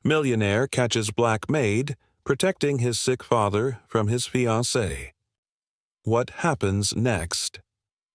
Millionaire catches black maid protecting his sick father from his fiancée. What happens next?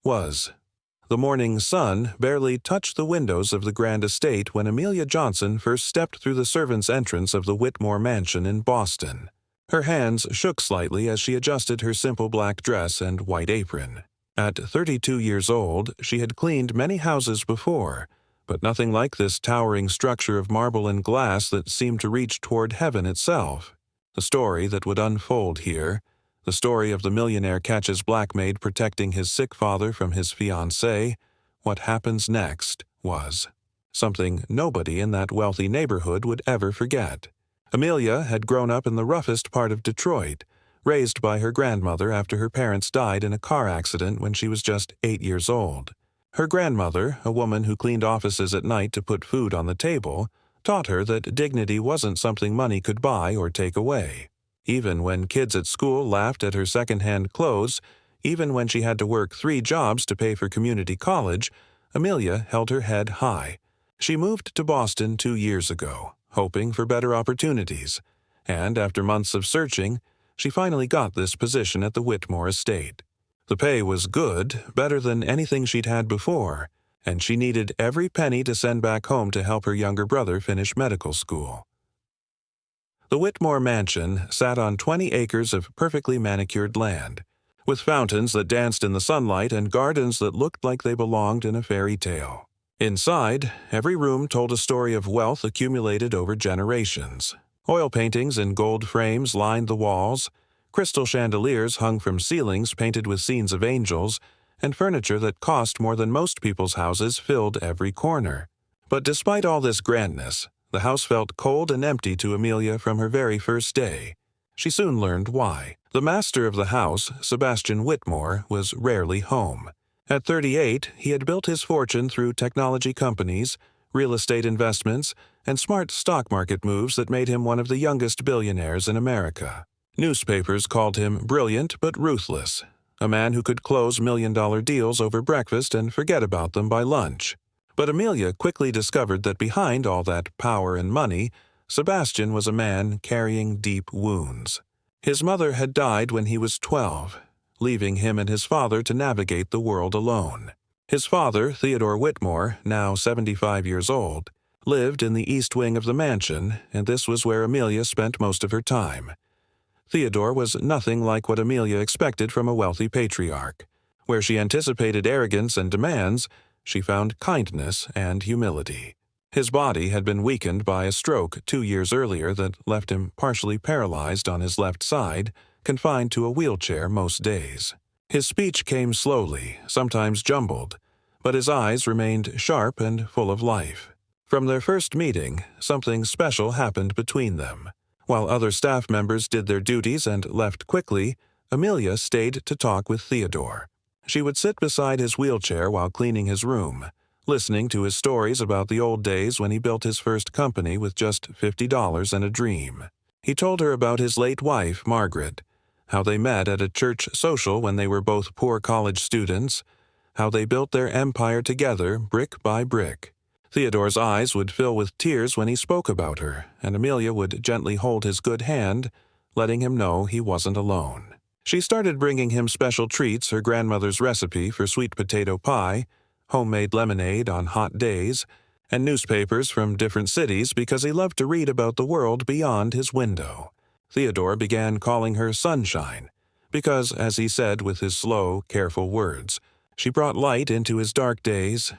The morning sun barely touched the windows of the grand estate when Amelia Johnson first stepped through the servants' entrance of the Whitmore mansion in Boston. Her hands shook slightly as she adjusted her simple black dress and white apron. At 32 years old, she had cleaned many houses before, but nothing like this towering structure of marble and glass that seemed to reach toward heaven itself. The story that would unfold here, the story of the millionaire catches black maid protecting his sick father from his fiancée, what happens next, was something nobody in that wealthy neighborhood would ever forget. Amelia had grown up in the roughest part of Detroit, raised by her grandmother after her parents died in a car accident when she was just 8 years old. Her grandmother, a woman who cleaned offices at night to put food on the table, taught her that dignity wasn't something money could buy or take away. Even when kids at school laughed at her second-hand clothes, even when she had to work 3 jobs to pay for community college, Amelia held her head high. She moved to Boston 2 years ago, hoping for better opportunities, and after months of searching, she finally got this position at the Whitmore estate. The pay was good, better than anything she'd had before, and she needed every penny to send back home to help her younger brother finish medical school. The Whitmore mansion sat on 20 acres of perfectly manicured land, with fountains that danced in the sunlight and gardens that looked like they belonged in a fairy tale. Inside, every room told a story of wealth accumulated over generations. Oil paintings in gold frames lined the walls, crystal chandeliers hung from ceilings painted with scenes of angels, and furniture that cost more than most people's houses filled every corner. But despite all this grandness, the house felt cold and empty to Amelia from her very first day. She soon learned why. The master of the house, Sebastian Whitmore, was rarely home. At 38, he had built his fortune through technology companies, real estate investments, and smart stock market moves that made him one of the youngest billionaires in America. Newspapers called him brilliant but ruthless, a man who could close million-dollar deals over breakfast and forget about them by lunch. But Amelia quickly discovered that behind all that power and money, Sebastian was a man carrying deep wounds. His mother had died when he was 12, leaving him and his father to navigate the world alone. His father, Theodore Whitmore, now 75 years old, lived in the east wing of the mansion, and this was where Amelia spent most of her time. Theodore was nothing like what Amelia expected from a wealthy patriarch. Where she anticipated arrogance and demands, she found kindness and humility. His body had been weakened by a stroke 2 years earlier that left him partially paralyzed on his left side, confined to a wheelchair most days. His speech came slowly, sometimes jumbled, but his eyes remained sharp and full of life. From their first meeting, something special happened between them. While other staff members did their duties and left quickly, Amelia stayed to talk with Theodore. She would sit beside his wheelchair while cleaning his room, listening to his stories about the old days when he built his first company with just $50 and a dream. He told her about his late wife, Margaret, how they met at a church social when they were both poor college students, how they built their empire together brick by brick. Theodore's eyes would fill with tears when he spoke about her, and Amelia would gently hold his good hand, letting him know he wasn't alone. She started bringing him special treats, her grandmother's recipe for sweet potato pie, homemade lemonade on hot days, and newspapers from different cities because he loved to read about the world beyond his window. Theodore began calling her Sunshine, because, as he said with his slow, careful words, she brought light into his dark days.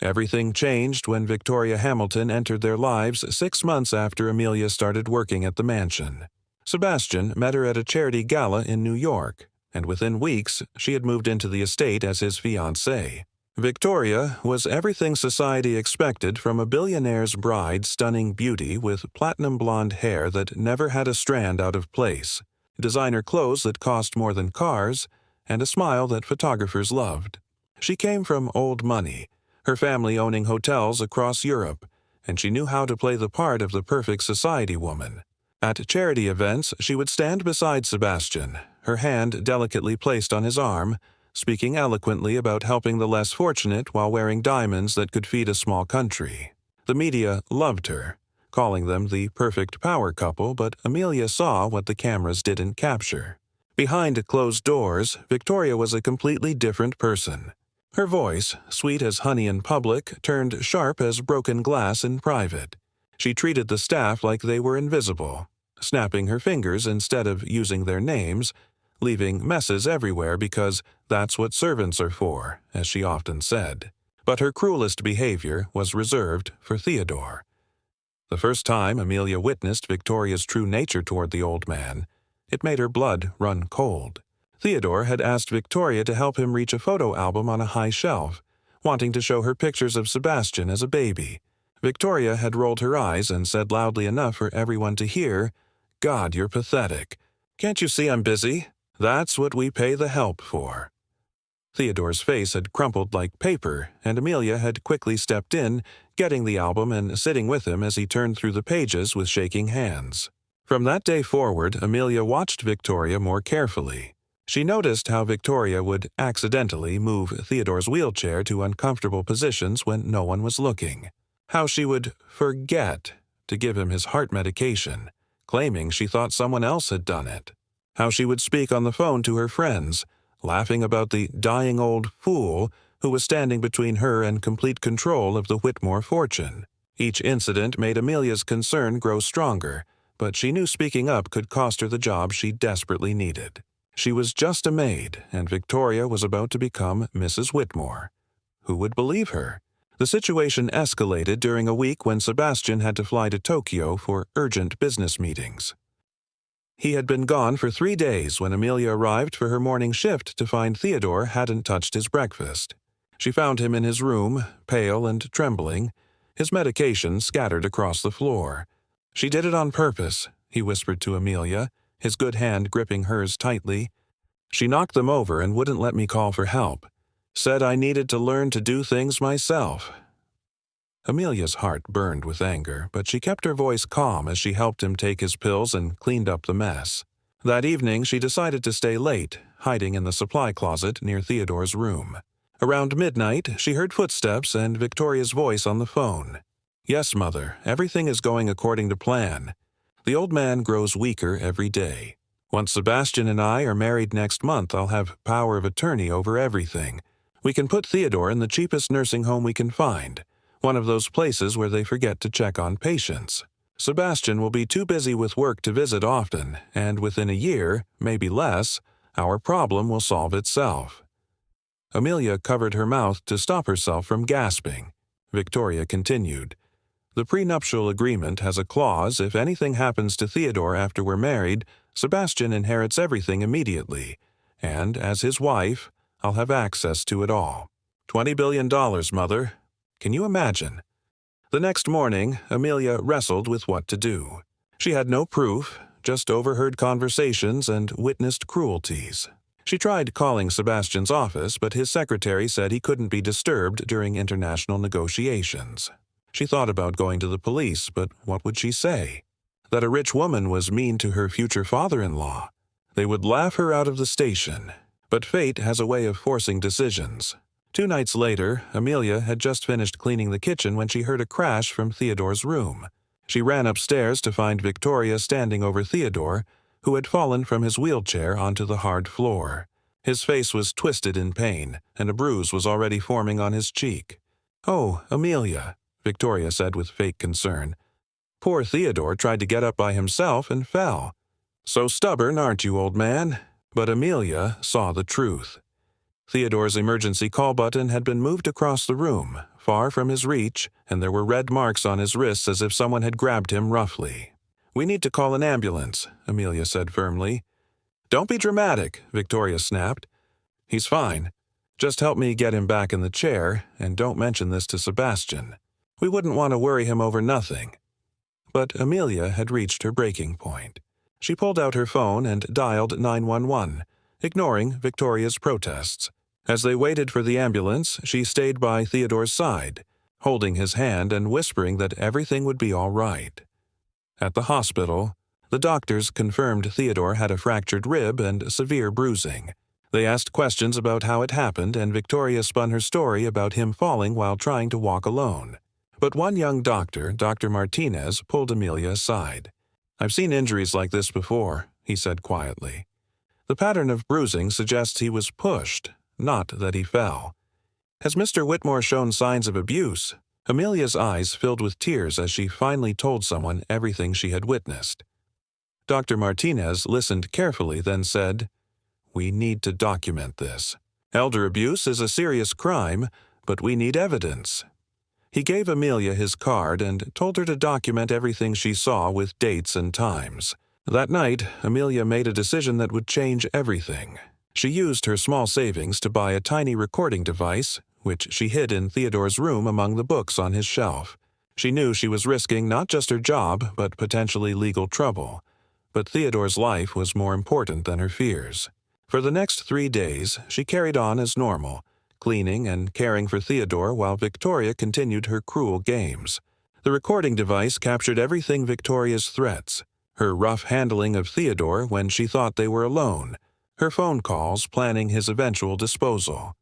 Everything changed when Victoria Hamilton entered their lives 6 months after Amelia started working at the mansion. Sebastian met her at a charity gala in New York, and within weeks she had moved into the estate as his fiancée. Victoria was everything society expected from a billionaire's bride, stunning beauty with platinum blonde hair that never had a strand out of place, designer clothes that cost more than cars, and a smile that photographers loved. She came from old money, her family owning hotels across Europe, and she knew how to play the part of the perfect society woman. At charity events, she would stand beside Sebastian, her hand delicately placed on his arm, speaking eloquently about helping the less fortunate while wearing diamonds that could feed a small country. The media loved her. calling them the perfect power couple, but Amelia saw what the cameras didn't capture. Behind closed doors, Victoria was a completely different person. Her voice, sweet as honey in public, turned sharp as broken glass in private. She treated the staff like they were invisible, snapping her fingers instead of using their names, leaving messes everywhere because that's what servants are for, as she often said. But her cruelest behavior was reserved for Theodore. The first time Amelia witnessed Victoria's true nature toward the old man, it made her blood run cold. Theodore had asked Victoria to help him reach a photo album on a high shelf, wanting to show her pictures of Sebastian as a baby. Victoria had rolled her eyes and said loudly enough for everyone to hear, "God, you're pathetic. Can't you see I'm busy? That's what we pay the help for." Theodore's face had crumpled like paper, and Amelia had quickly stepped in, getting the album and sitting with him as he turned through the pages with shaking hands. From that day forward, Amelia watched Victoria more carefully. She noticed how Victoria would accidentally move Theodore's wheelchair to uncomfortable positions when no one was looking. How she would forget to give him his heart medication, claiming she thought someone else had done it. How she would speak on the phone to her friends, laughing about the dying old fool who was standing between her and complete control of the Whitmore fortune. Each incident made Amelia's concern grow stronger, but she knew speaking up could cost her the job she desperately needed. She was just a maid, and Victoria was about to become Mrs. Whitmore. Who would believe her? The situation escalated during a week when Sebastian had to fly to Tokyo for urgent business meetings. He had been gone for 3 days when Amelia arrived for her morning shift to find Theodore hadn't touched his breakfast. She found him in his room, pale and trembling, his medication scattered across the floor. "She did it on purpose," he whispered to Amelia, his good hand gripping hers tightly. "She knocked them over and wouldn't let me call for help. Said I needed to learn to do things myself." Amelia's heart burned with anger, but she kept her voice calm as she helped him take his pills and cleaned up the mess. That evening she decided to stay late, hiding in the supply closet near Theodore's room. Around midnight, she heard footsteps and Victoria's voice on the phone. "Yes, Mother, everything is going according to plan. The old man grows weaker every day. Once Sebastian and I are married next month, I'll have power of attorney over everything. We can put Theodore in the cheapest nursing home we can find, one of those places where they forget to check on patients. Sebastian will be too busy with work to visit often, and within a year, maybe less, our problem will solve itself." Amelia covered her mouth to stop herself from gasping. Victoria continued, "The prenuptial agreement has a clause if anything happens to Theodore after we're married, Sebastian inherits everything immediately, and as his wife, I'll have access to it all. $20 billion, Mother. Can you imagine?" The next morning, Amelia wrestled with what to do. She had no proof, just overheard conversations and witnessed cruelties. She tried calling Sebastian's office, but his secretary said he couldn't be disturbed during international negotiations. She thought about going to the police, but what would she say? That a rich woman was mean to her future father-in-law. They would laugh her out of the station. But fate has a way of forcing decisions. 2 nights later, Amelia had just finished cleaning the kitchen when she heard a crash from Theodore's room. She ran upstairs to find Victoria standing over Theodore, who had fallen from his wheelchair onto the hard floor. His face was twisted in pain, and a bruise was already forming on his cheek. "Oh, Amelia," Victoria said with fake concern. "Poor Theodore tried to get up by himself and fell. So stubborn, aren't you, old man?" But Amelia saw the truth. Theodore's emergency call button had been moved across the room, far from his reach, and there were red marks on his wrists as if someone had grabbed him roughly. "We need to call an ambulance," Amelia said firmly. "Don't be dramatic," Victoria snapped. "He's fine. Just help me get him back in the chair, and don't mention this to Sebastian. We wouldn't want to worry him over nothing." But Amelia had reached her breaking point. She pulled out her phone and dialed 911, ignoring Victoria's protests. As they waited for the ambulance, she stayed by Theodore's side, holding his hand and whispering that everything would be all right. At the hospital, the doctors confirmed Theodore had a fractured rib and severe bruising. They asked questions about how it happened, and Victoria spun her story about him falling while trying to walk alone. But one young doctor, Dr. Martinez, pulled Amelia aside. "I've seen injuries like this before," he said quietly. "The pattern of bruising suggests he was pushed, not that he fell. Has Mr. Whitmore shown signs of abuse?" Amelia's eyes filled with tears as she finally told someone everything she had witnessed. Dr. Martinez listened carefully, then said, "We need to document this. Elder abuse is a serious crime, but we need evidence." He gave Amelia his card and told her to document everything she saw with dates and times. That night, Amelia made a decision that would change everything. She used her small savings to buy a tiny recording device, which she hid in Theodore's room among the books on his shelf. She knew she was risking not just her job, but potentially legal trouble. But Theodore's life was more important than her fears. For the next 3 days, she carried on as normal, cleaning and caring for Theodore while Victoria continued her cruel games. The recording device captured everything: Victoria's threats, her rough handling of Theodore when she thought they were alone, her phone calls planning his eventual disposal.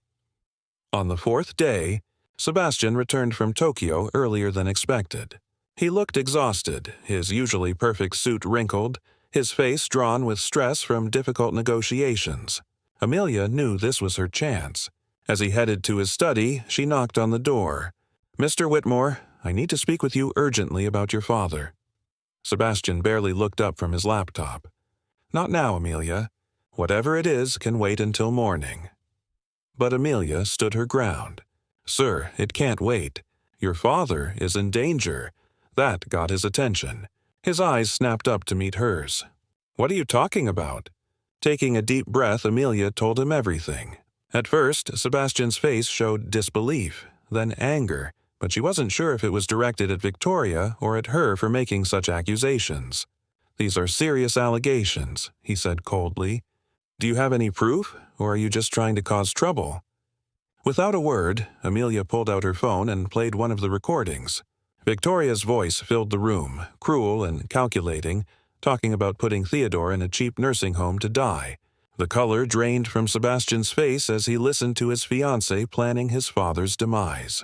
On the 4th day, Sebastian returned from Tokyo earlier than expected. He looked exhausted, his usually perfect suit wrinkled, his face drawn with stress from difficult negotiations. Amelia knew this was her chance. As he headed to his study, she knocked on the door. "Mr. Whitmore, I need to speak with you urgently about your father." Sebastian barely looked up from his laptop. "Not now, Amelia. Whatever it is can wait until morning." But Amelia stood her ground. "Sir, it can't wait. Your father is in danger." That got his attention. His eyes snapped up to meet hers. "What are you talking about?" Taking a deep breath, Amelia told him everything. At first, Sebastian's face showed disbelief, then anger, but she wasn't sure if it was directed at Victoria or at her for making such accusations. "These are serious allegations," he said coldly. "Do you have any proof, or are you just trying to cause trouble?" Without a word, Amelia pulled out her phone and played one of the recordings. Victoria's voice filled the room, cruel and calculating, talking about putting Theodore in a cheap nursing home to die. The color drained from Sebastian's face as he listened to his fiancée planning his father's demise.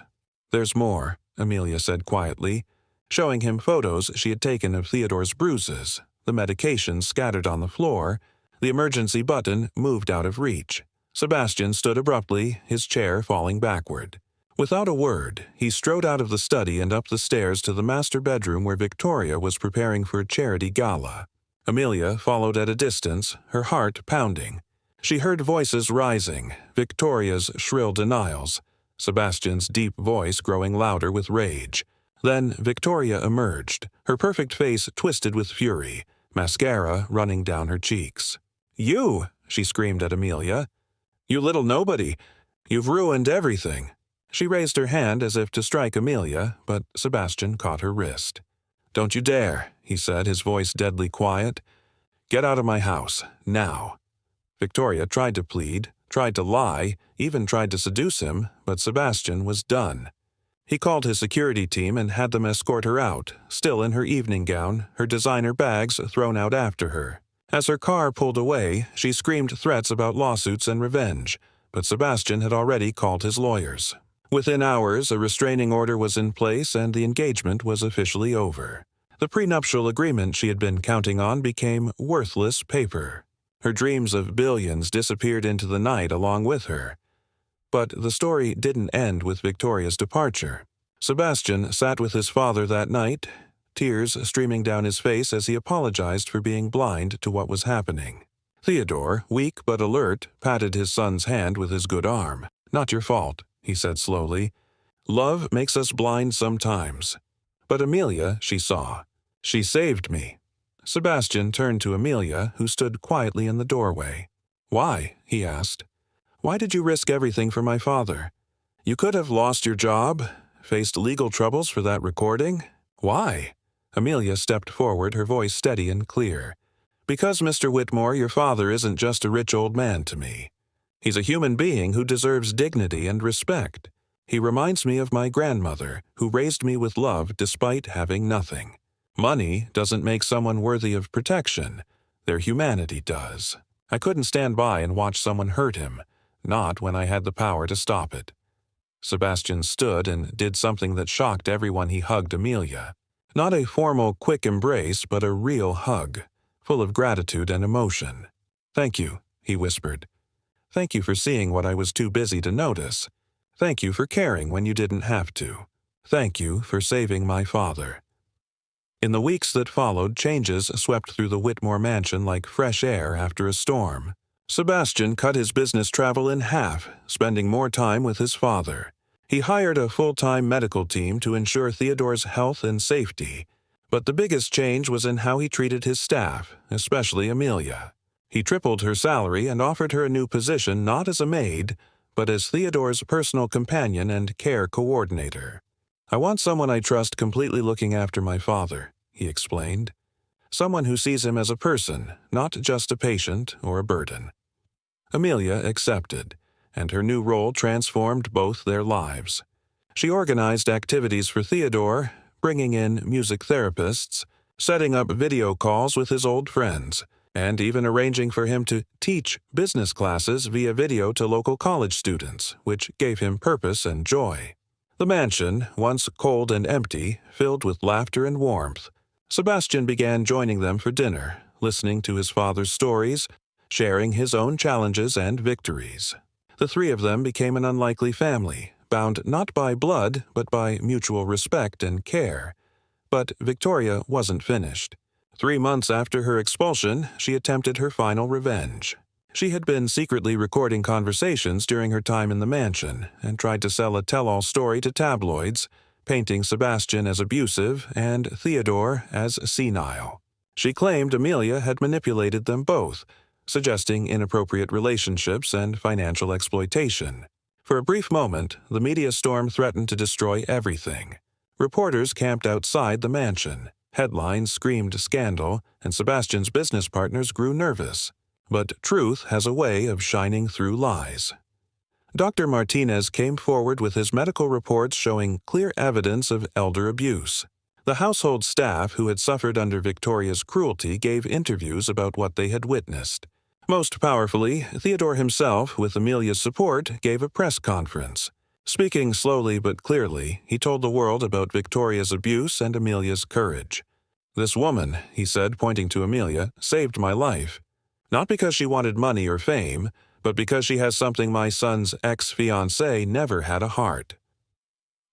"There's more," Amelia said quietly, showing him photos she had taken of Theodore's bruises, the medication scattered on the floor, the emergency button moved out of reach. Sebastian stood abruptly, his chair falling backward. Without a word, he strode out of the study and up the stairs to the master bedroom where Victoria was preparing for a charity gala. Amelia followed at a distance, her heart pounding. She heard voices rising, Victoria's shrill denials, Sebastian's deep voice growing louder with rage. Then Victoria emerged, her perfect face twisted with fury, mascara running down her cheeks. "You!" she screamed at Amelia. "You little nobody! You've ruined everything!" She raised her hand as if to strike Amelia, but Sebastian caught her wrist. "Don't you dare," he said, his voice deadly quiet. "Get out of my house, now." Victoria tried to plead, tried to lie, even tried to seduce him, but Sebastian was done. He called his security team and had them escort her out, still in her evening gown, her designer bags thrown out after her. As her car pulled away, she screamed threats about lawsuits and revenge, but Sebastian had already called his lawyers. Within hours, a restraining order was in place and the engagement was officially over. The prenuptial agreement she had been counting on became worthless paper. Her dreams of billions disappeared into the night along with her. But the story didn't end with Victoria's departure. Sebastian sat with his father that night, tears streaming down his face as he apologized for being blind to what was happening. Theodore, weak but alert, patted his son's hand with his good arm. "Not your fault," he said slowly. "Love makes us blind sometimes. But Amelia, she saw. She saved me." Sebastian turned to Amelia, who stood quietly in the doorway. "Why?" he asked. "Why did you risk everything for my father? You could have lost your job, faced legal troubles for that recording. Why?" Amelia stepped forward, her voice steady and clear. "Because, Mr. Whitmore, your father isn't just a rich old man to me. He's a human being who deserves dignity and respect. He reminds me of my grandmother, who raised me with love despite having nothing. Money doesn't make someone worthy of protection. Their humanity does. I couldn't stand by and watch someone hurt him, not when I had the power to stop it." Sebastian stood and did something that shocked everyone. He hugged Amelia. Not a formal, quick embrace, but a real hug, full of gratitude and emotion. "Thank you," he whispered. "Thank you for seeing what I was too busy to notice. Thank you for caring when you didn't have to. Thank you for saving my father." In the weeks that followed, changes swept through the Whitmore mansion like fresh air after a storm. Sebastian cut his business travel in half, spending more time with his father. He hired a full-time medical team to ensure Theodore's health and safety. But the biggest change was in how he treated his staff, especially Amelia. He tripled her salary and offered her a new position not as a maid, but as Theodore's personal companion and care coordinator. "I want someone I trust completely looking after my father," he explained. "Someone who sees him as a person, not just a patient or a burden." Amelia accepted, and her new role transformed both their lives. She organized activities for Theodore, bringing in music therapists, setting up video calls with his old friends, and even arranging for him to teach business classes via video to local college students, which gave him purpose and joy. The mansion, once cold and empty, filled with laughter and warmth. Sebastian began joining them for dinner, listening to his father's stories, sharing his own challenges and victories. The three of them became an unlikely family, bound not by blood but by mutual respect and care. But Victoria wasn't finished. 3 months after her expulsion, she attempted her final revenge. She had been secretly recording conversations during her time in the mansion and tried to sell a tell-all story to tabloids, painting Sebastian as abusive and Theodore as senile. She claimed Amelia had manipulated them both, suggesting inappropriate relationships and financial exploitation. For a brief moment, the media storm threatened to destroy everything. Reporters camped outside the mansion. Headlines screamed scandal, and Sebastian's business partners grew nervous. But truth has a way of shining through lies. Dr. Martinez came forward with his medical reports showing clear evidence of elder abuse. The household staff who had suffered under Victoria's cruelty gave interviews about what they had witnessed. Most powerfully, Theodore himself, with Amelia's support, gave a press conference. Speaking slowly but clearly, he told the world about Victoria's abuse and Amelia's courage. "This woman," he said, pointing to Amelia, "saved my life. Not because she wanted money or fame, but because she has something my son's ex-fiancée never had: a heart."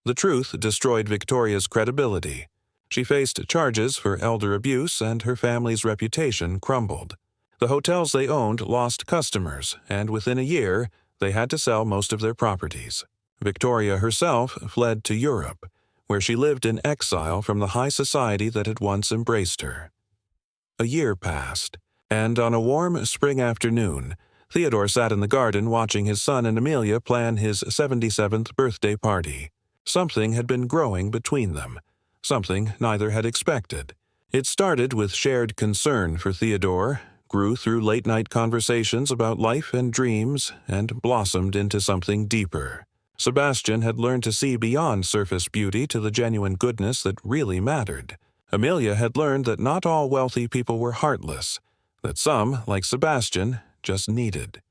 The truth destroyed Victoria's credibility. She faced charges for elder abuse, and her family's reputation crumbled. The hotels they owned lost customers, and within a year, they had to sell most of their properties. Victoria herself fled to Europe, where she lived in exile from the high society that had once embraced her. A year passed, and on a warm spring afternoon, Theodore sat in the garden watching his son and Amelia plan his 77th birthday party. Something had been growing between them, something neither had expected. It started with shared concern for Theodore, grew through late-night conversations about life and dreams, and blossomed into something deeper. Sebastian had learned to see beyond surface beauty to the genuine goodness that really mattered. Amelia had learned that not all wealthy people were heartless, that some, like Sebastian, just needed.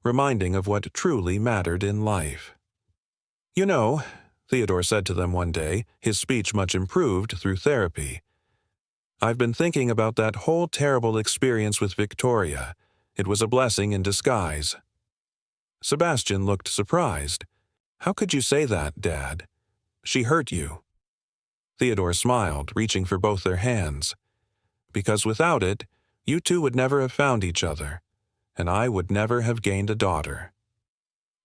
Reminding of what truly mattered in life. "You know," Theodore said to them one day, his speech much improved through therapy, "I've been thinking about that whole terrible experience with Victoria. It was a blessing in disguise." Sebastian looked surprised. "How could you say that, Dad? She hurt you." Theodore smiled, reaching for both their hands. "Because without it, you two would never have found each other, and I would never have gained a daughter."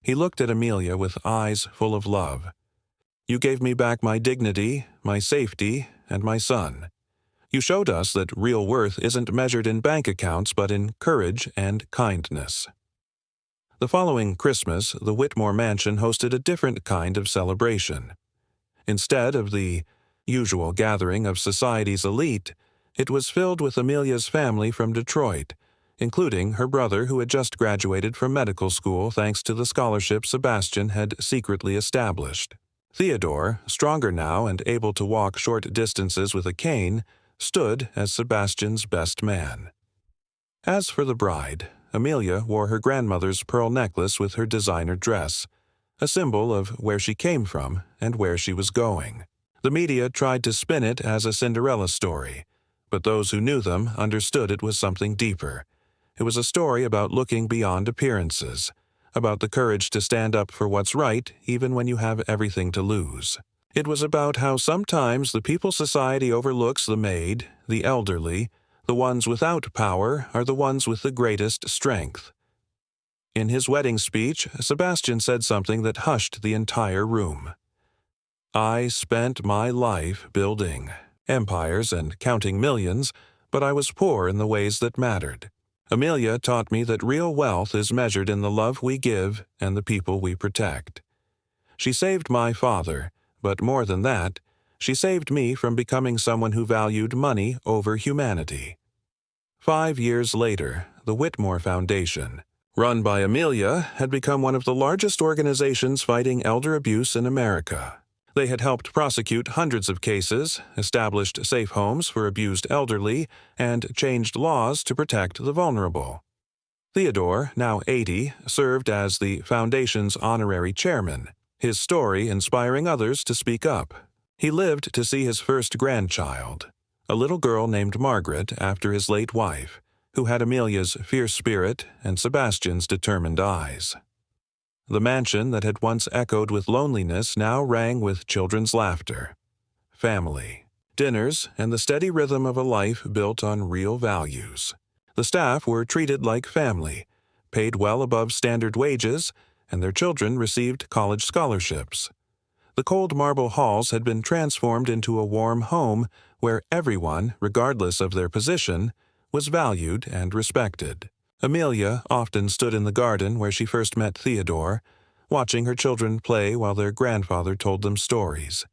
He looked at Amelia with eyes full of love. "You gave me back my dignity, my safety, and my son. You showed us that real worth isn't measured in bank accounts but in courage and kindness." The following Christmas, the Whitmore mansion hosted a different kind of celebration. Instead of the usual gathering of society's elite, it was filled with Amelia's family from Detroit, including her brother who had just graduated from medical school thanks to the scholarship Sebastian had secretly established. Theodore, stronger now and able to walk short distances with a cane, stood as Sebastian's best man. As for the bride, Amelia wore her grandmother's pearl necklace with her designer dress. a symbol of where she came from and where she was going. The media tried to spin it as a Cinderella story, but those who knew them understood it was something deeper. It was a story about looking beyond appearances, about the courage to stand up for what's right even when you have everything to lose. It was about how sometimes the people society overlooks, the maid, the elderly, the ones without power, are the ones with the greatest strength. In his wedding speech, Sebastian said something that hushed the entire room. "I spent my life building empires and counting millions, but I was poor in the ways that mattered. Amelia taught me that real wealth is measured in the love we give and the people we protect. She saved my father, but more than that, she saved me from becoming someone who valued money over humanity." 5 years later, the Whitmore Foundation, run by Amelia, had become one of the largest organizations fighting elder abuse in America. They had helped prosecute hundreds of cases, established safe homes for abused elderly, and changed laws to protect the vulnerable. Theodore, now 80, served as the foundation's honorary chairman, his story inspiring others to speak up. He lived to see his first grandchild, a little girl named Margaret after his late wife, who had Amelia's fierce spirit and Sebastian's determined eyes. The mansion that had once echoed with loneliness now rang with children's laughter, family, dinners, and the steady rhythm of a life built on real values. The staff were treated like family, paid well above standard wages, and their children received college scholarships. The cold marble halls had been transformed into a warm home where everyone, regardless of their position, was valued and respected. Amelia often stood in the garden where she first met Theodore, watching her children play while their grandfather told them stories.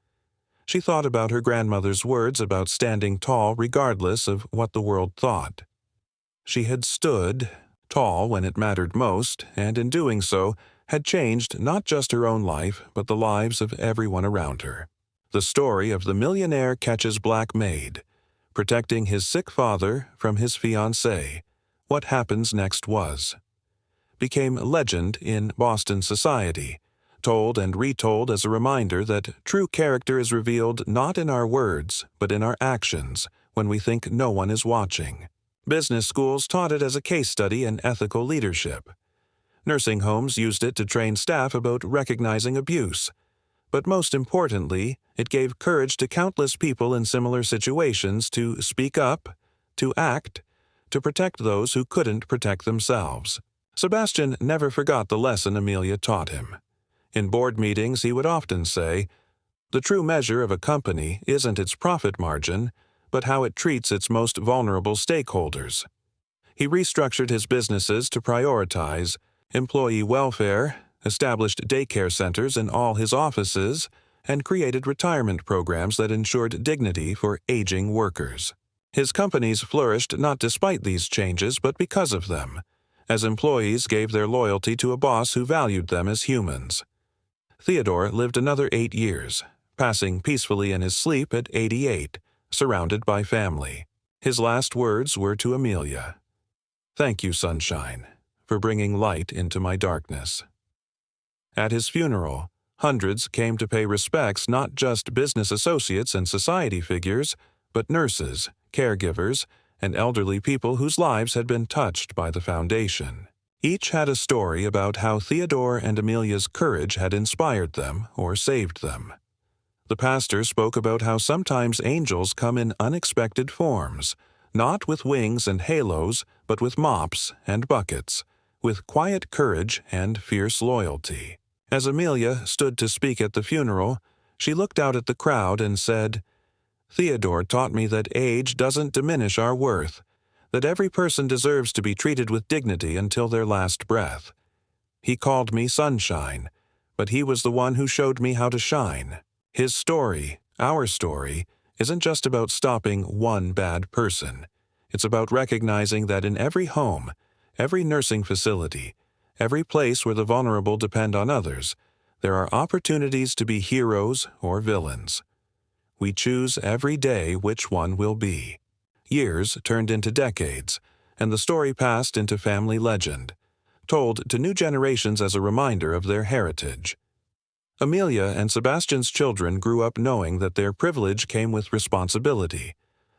She thought about her grandmother's words about standing tall regardless of what the world thought. She had stood tall when it mattered most, and in doing so, had changed not just her own life, but the lives of everyone around her. The story of the millionaire catches Black Maid, protecting his sick father from his fiancée. What Happens Next became legend in Boston society, told and retold as a reminder that true character is revealed not in our words, but in our actions, when we think no one is watching. Business schools taught it as a case study in ethical leadership. Nursing homes used it to train staff about recognizing abuse. But most importantly, it gave courage to countless people in similar situations to speak up, to act, to protect those who couldn't protect themselves. Sebastian never forgot the lesson Amelia taught him. In board meetings, he would often say, "The true measure of a company isn't its profit margin, but how it treats its most vulnerable stakeholders." He restructured his businesses to prioritize employee welfare, established daycare centers in all his offices, and created retirement programs that ensured dignity for aging workers. His companies flourished not despite these changes, but because of them, as employees gave their loyalty to a boss who valued them as humans. Theodore lived another 8 years, passing peacefully in his sleep at 88, surrounded by family. His last words were to Amelia, "Thank you, sunshine, for bringing light into my darkness." At his funeral, hundreds came to pay respects, not just business associates and society figures, but nurses, caregivers, and elderly people whose lives had been touched by the foundation. Each had a story about how Theodore and Amelia's courage had inspired them or saved them. The pastor spoke about how sometimes angels come in unexpected forms, not with wings and halos, but with mops and buckets, with quiet courage and fierce loyalty. As Amelia stood to speak at the funeral, she looked out at the crowd and said, "Theodore taught me that age doesn't diminish our worth, that every person deserves to be treated with dignity until their last breath. He called me sunshine, but he was the one who showed me how to shine. His story, our story, isn't just about stopping one bad person. It's about recognizing that in every home, every nursing facility, every place where the vulnerable depend on others, there are opportunities to be heroes or villains. We choose every day which one will be." Years turned into decades, and the story passed into family legend, told to new generations as a reminder of their heritage. Amelia and Sebastian's children grew up knowing that their privilege came with responsibility,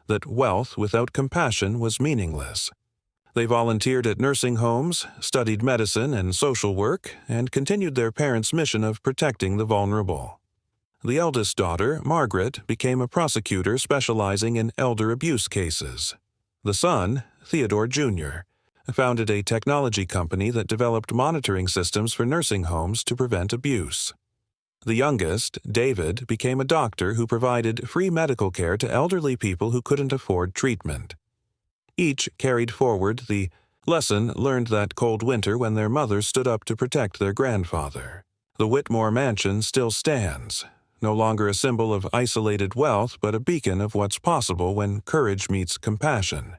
that wealth without compassion was meaningless. They volunteered at nursing homes, studied medicine and social work, and continued their parents' mission of protecting the vulnerable. The eldest daughter, Margaret, became a prosecutor specializing in elder abuse cases. The son, Theodore Jr., founded a technology company that developed monitoring systems for nursing homes to prevent abuse. The youngest, David, became a doctor who provided free medical care to elderly people who couldn't afford treatment. Each carried forward the lesson learned that cold winter when their mother stood up to protect their grandfather. The Whitmore mansion still stands, no longer a symbol of isolated wealth but a beacon of what's possible when courage meets compassion.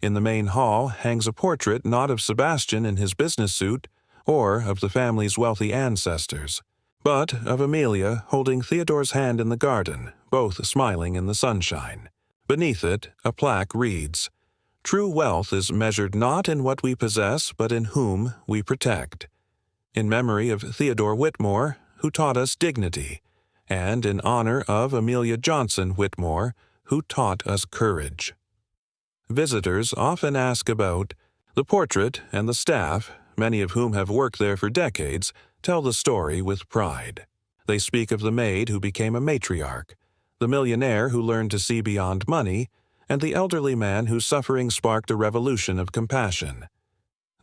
In the main hall hangs a portrait not of Sebastian in his business suit or of the family's wealthy ancestors, but of Amelia holding Theodore's hand in the garden, both smiling in the sunshine. Beneath it, a plaque reads, "True wealth is measured not in what we possess, but in whom we protect," in memory of Theodore Whitmore, who taught us dignity, and in honor of Amelia Johnson Whitmore, who taught us courage. Visitors often ask about the portrait, and the staff, many of whom have worked there for decades, tell the story with pride. They speak of the maid who became a matriarch, the millionaire who learned to see beyond money, and the elderly man whose suffering sparked a revolution of compassion.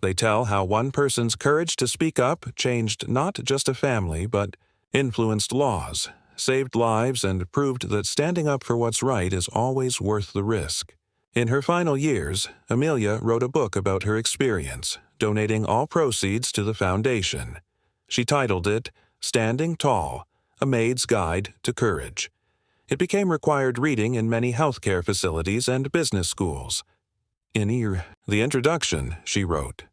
They tell how one person's courage to speak up changed not just a family but influenced laws, saved lives, and proved that standing up for what's right is always worth the risk. In her final years, Amelia wrote a book about her experience, donating all proceeds to the foundation. She titled it, "Standing Tall, A Maid's Guide to Courage." It became required reading in many healthcare facilities and business schools. In the introduction, she wrote,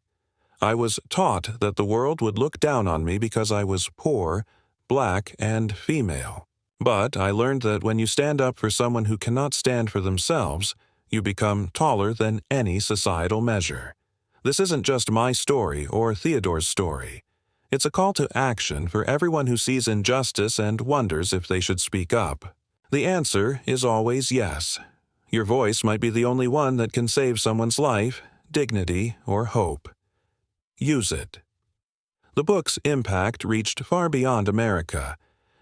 "I was taught that the world would look down on me because I was poor, black, and female. But I learned that when you stand up for someone who cannot stand for themselves, you become taller than any societal measure. This isn't just my story or Theodore's story. It's a call to action for everyone who sees injustice and wonders if they should speak up. The answer is always yes. Your voice might be the only one that can save someone's life, dignity, or hope. Use it." The book's impact reached far beyond America.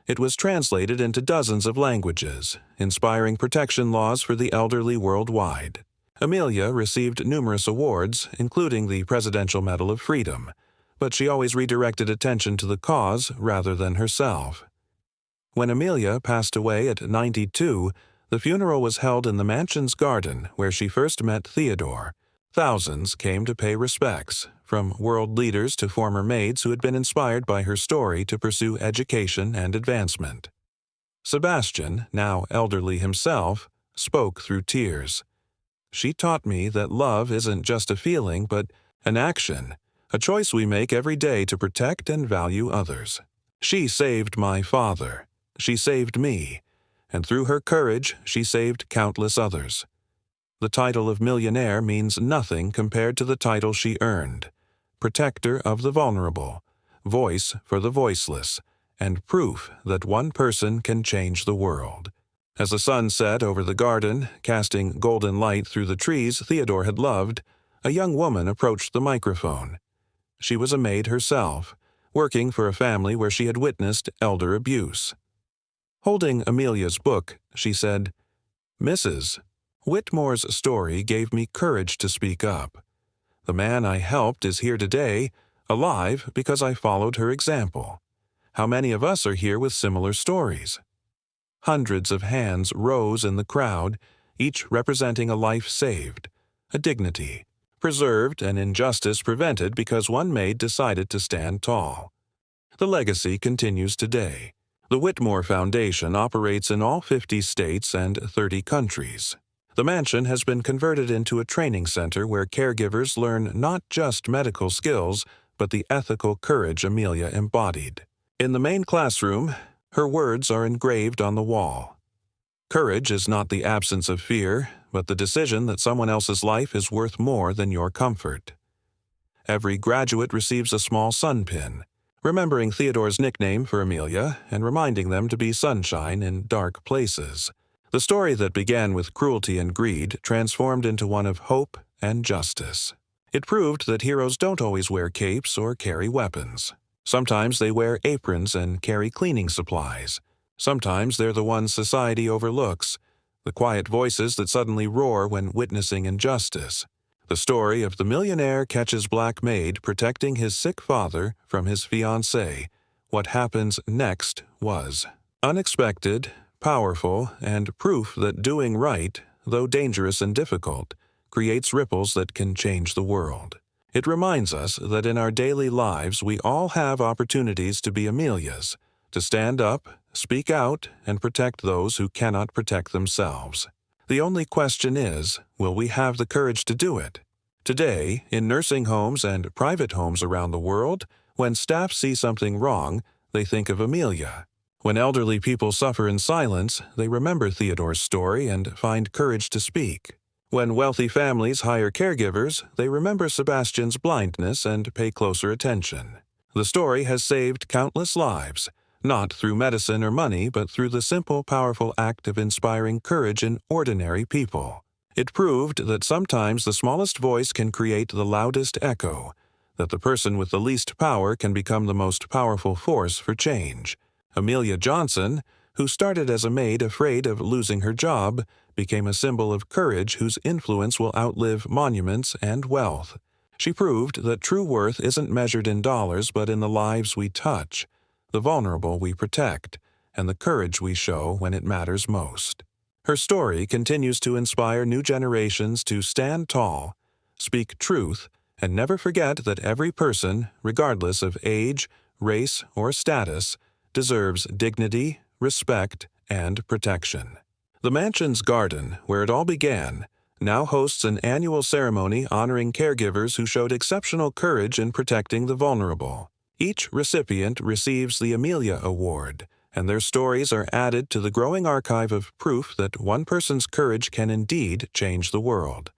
It was translated into dozens of languages, inspiring protection laws for the elderly worldwide. Amelia received numerous awards, including the Presidential Medal of Freedom, but she always redirected attention to the cause rather than herself. When Amelia passed away at 92, the funeral was held in the mansion's garden where she first met Theodore. Thousands came to pay respects, from world leaders to former maids who had been inspired by her story to pursue education and advancement. Sebastian, now elderly himself, spoke through tears. "She taught me that love isn't just a feeling but an action, a choice we make every day to protect and value others. She saved my father. She saved me, and through her courage she saved countless others." The title of Millionaire means nothing compared to the title she earned: Protector of the Vulnerable, Voice for the Voiceless, and proof that one person can change the world. As the sun set over the garden, casting golden light through the trees Theodore had loved, a young woman approached the microphone. She was a maid herself, working for a family where she had witnessed elder abuse. Holding Amelia's book, she said, "Mrs. Whitmore's story gave me courage to speak up. The man I helped is here today, alive because I followed her example. How many of us are here with similar stories?" Hundreds of hands rose in the crowd, each representing a life saved, a dignity preserved, and injustice prevented because one maid decided to stand tall. The legacy continues today. The Whitmore Foundation operates in all 50 states and 30 countries. The mansion has been converted into a training center where caregivers learn not just medical skills, but the ethical courage Amelia embodied. In the main classroom, her words are engraved on the wall. Courage is not the absence of fear, but the decision that someone else's life is worth more than your comfort. Every graduate receives a small sun pin, remembering Theodore's nickname for Amelia and reminding them to be sunshine in dark places. The story that began with cruelty and greed transformed into one of hope and justice. It proved that heroes don't always wear capes or carry weapons. Sometimes they wear aprons and carry cleaning supplies. Sometimes they're the ones society overlooks, the quiet voices that suddenly roar when witnessing injustice. The story of the millionaire catches black maid protecting his sick father from his fiancée. What happens next was unexpected, powerful, and proof that doing right, though dangerous and difficult, creates ripples that can change the world. It reminds us that in our daily lives we all have opportunities to be Amelias, to stand up, speak out, and protect those who cannot protect themselves. The only question is, will we have the courage to do it? Today, in nursing homes and private homes around the world, when staff see something wrong, they think of Amelia. When elderly people suffer in silence, they remember Theodore's story and find courage to speak. When wealthy families hire caregivers, they remember Sebastian's blindness and pay closer attention. The story has saved countless lives, not through medicine or money, but through the simple, powerful act of inspiring courage in ordinary people. It proved that sometimes the smallest voice can create the loudest echo, that the person with the least power can become the most powerful force for change. Amelia Johnson, who started as a maid afraid of losing her job, became a symbol of courage whose influence will outlive monuments and wealth. She proved that true worth isn't measured in dollars but in the lives we touch, the vulnerable we protect, and the courage we show when it matters most. Her story continues to inspire new generations to stand tall, speak truth, and never forget that every person, regardless of age, race, or status, deserves dignity, respect, and protection. The mansion's garden, where it all began, now hosts an annual ceremony honoring caregivers who showed exceptional courage in protecting the vulnerable. Each recipient receives the Amelia Award, and their stories are added to the growing archive of proof that one person's courage can indeed change the world.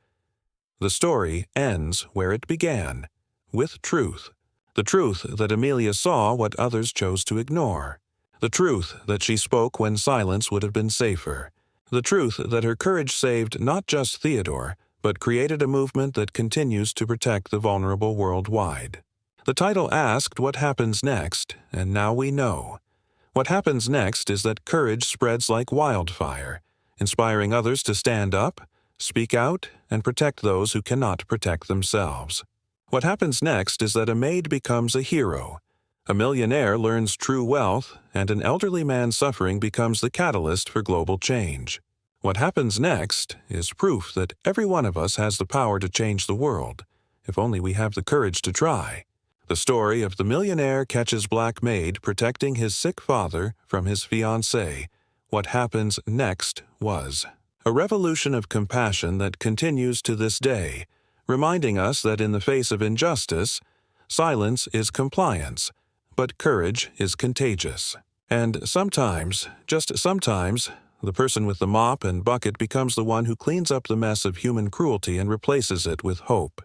The story ends where it began, with truth. The truth that Amelia saw what others chose to ignore. The truth that she spoke when silence would have been safer. The truth that her courage saved not just Theodore, but created a movement that continues to protect the vulnerable worldwide. The title asked what happens next, and now we know. What happens next is that courage spreads like wildfire, inspiring others to stand up, speak out, and protect those who cannot protect themselves. What happens next is that a maid becomes a hero, a millionaire learns true wealth, and an elderly man suffering becomes the catalyst for global change. What happens next is proof that every one of us has the power to change the world, if only we have the courage to try. The story of the millionaire catches black maid protecting his sick father from his fiancée. What happens next was a revolution of compassion that continues to this day, reminding us that in the face of injustice, silence is compliance, but courage is contagious. And sometimes, just sometimes, the person with the mop and bucket becomes the one who cleans up the mess of human cruelty and replaces it with hope.